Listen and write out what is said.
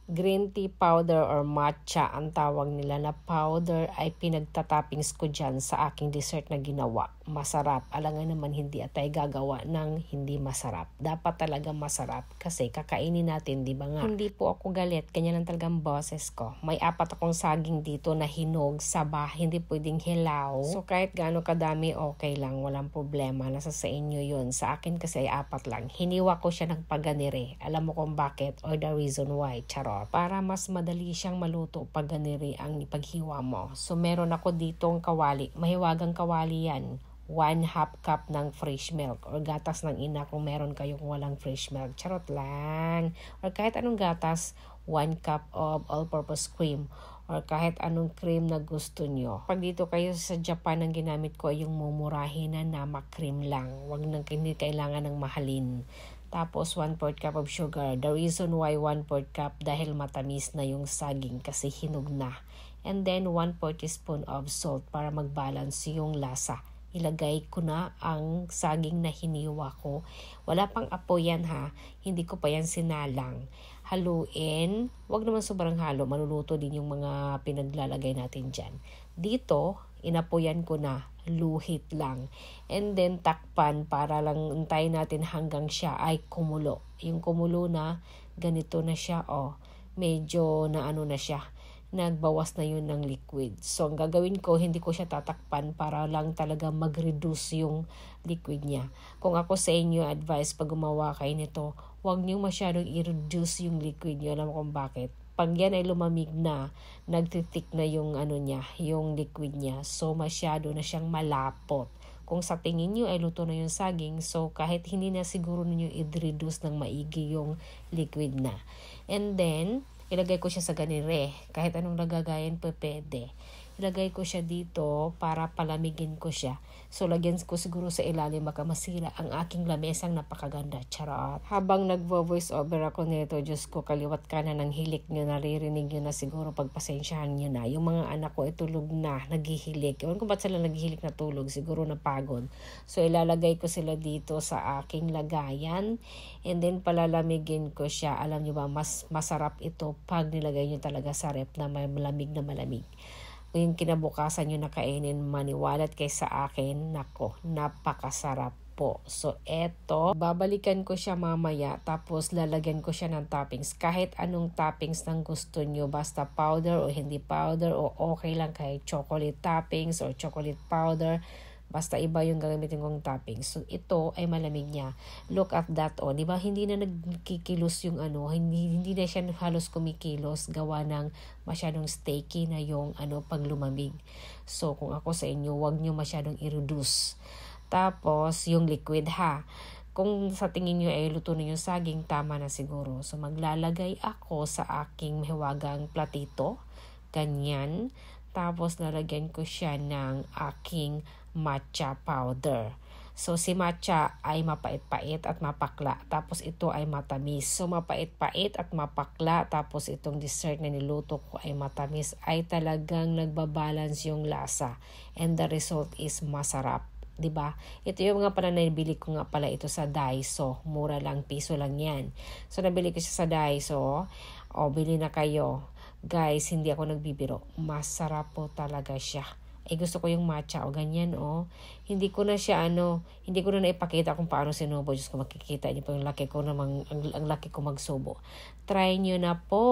green tea powder or matcha ang tawag nila na powder ay pinagtatoppings ko dyan sa aking dessert na ginawa. Masarap. Alangan naman hindi atay gagawa ng hindi masarap. Dapat talaga masarap kasi kakainin natin, di ba nga? Hindi po ako galit. Kanya lang talagang boses ko. May 4 akong saging dito na hinog, saba, hindi pwedeng hilaw. So kahit gaano kadami, okay lang. Walang problema. Nasa sa inyo yun. Sa akin kasi ay 4 lang. Hiniwa ko siya ng paganire. Alam mo kung bakit or the reason why. Charot. Para mas madali siyang maluto pag ganiri ang ipaghiwa mo. So meron ako ditong kawali. Mahiwagang kawali yan. 1/2 cup ng fresh milk or gatas ng ina kung meron kayong walang fresh milk. Charot lang. Or kahit anong gatas, 1 cup of all-purpose cream or kahit anong cream na gusto nyo. Pag dito kayo sa Japan, ang ginamit ko ay yung mumurahin na nama cream lang. Huwag nang hindi kailangan ng mahalin. Tapos 1/4 cup of sugar. The reason why 1/4 cup dahil matamis na yung saging kasi hinog na. And then 1/4 teaspoon of salt para mag-balance yung lasa. Ilagay ko na ang saging na hiniwa ko. Wala pang apoy yan ha. Hindi ko pa yan sinalang. Haluin. Huwag naman sobrang halo. Maluluto din yung mga pinaglalagay natin dyan. Dito, inapoyan ko na. Luhit lang. And then takpan para lang antayin natin hanggang siya ay kumulo. Yung kumulo na, ganito na siya. Medyo na ano na siya. Nagbawas na yun ng liquid. So, ang gagawin ko, hindi ko siya tatakpan para lang talaga mag-reduce yung liquid niya. Kung ako sa inyo, advice pag gumawa kayo nito, huwag niyo masyadong i-reduce yung liquid niyo. Alam mo kung bakit? Pag yan ay lumamig na, nagtitik na yung ano niya, yung liquid niya. So, masyado na siyang malapot. Kung sa tingin niyo ay luto na yung saging, so kahit hindi na siguro ninyo i-reduce ng maigi yung liquid na. And then, ilagay ko siya sa ganire. Kahit anong lagagayan po pwede. Ilagay ko siya dito para palamigin ko siya. So, lagyan ko siguro sa ilalim baka masira ang aking lamesang napakaganda. Charot. Habang nagvo-voice over ako nito, Diyos ko, kaliwat kanan ng hilik nyo, naririnig nyo na siguro pagpasensyahan nyo na. Yung mga anak ko ay tulog na, naghihilik. Ewan ko ba't sila naghihilik na tulog, siguro napagod. So, ilalagay ko sila dito sa aking lagayan. And then, palalamigin ko siya. Alam nyo ba, mas masarap ito pag nilagay nyo talaga sa rep na may malamig na malamig. Yung kinabukasan nyo nakainin, maniwalat kay sa akin, nako, napakasarap po. So, eto, babalikan ko siya mamaya, tapos lalagyan ko siya ng toppings. Kahit anong toppings ng gusto nyo, basta powder o hindi powder, o okay lang kahit chocolate toppings or chocolate powder, basta iba yung gagamitin kong toppings. So, ito ay malamig niya. Look at that, di ba? Hindi na nagkikilos yung hindi na siya halos kumikilos, gawa ng masyadong sticky na yung pag lumamig. So, kung ako sa inyo, wag nyo masyadong i-reduce. Tapos, yung liquid ha. Kung sa tingin nyo ay luto na yung saging, tama na siguro. So, maglalagay ako sa aking mahiwagang platito. Ganyan. Tapos, lalagyan ko siya ng aking matcha powder. So, si matcha ay mapait-pait at mapakla. Tapos, ito ay matamis. So, mapait-pait at mapakla. Tapos, itong dessert na niluto ko ay matamis. Ay talagang nagbabalance yung lasa. And the result is masarap. Diba? Ito yung nga pala nabili ko nga pala ito sa Daiso. Mura lang, piso lang yan. So, nabili ko siya sa Daiso. Bili na kayo. Guys, hindi ako nagbibiro. Masarap po talaga siya. Gusto ko yung matcha ganyan Hindi ko na siya hindi ko na naipakita kung paano sinubo. Diyos ko, makikita niyo po yung laki ko namang, ang laki ko magsubo. Try niyo na po.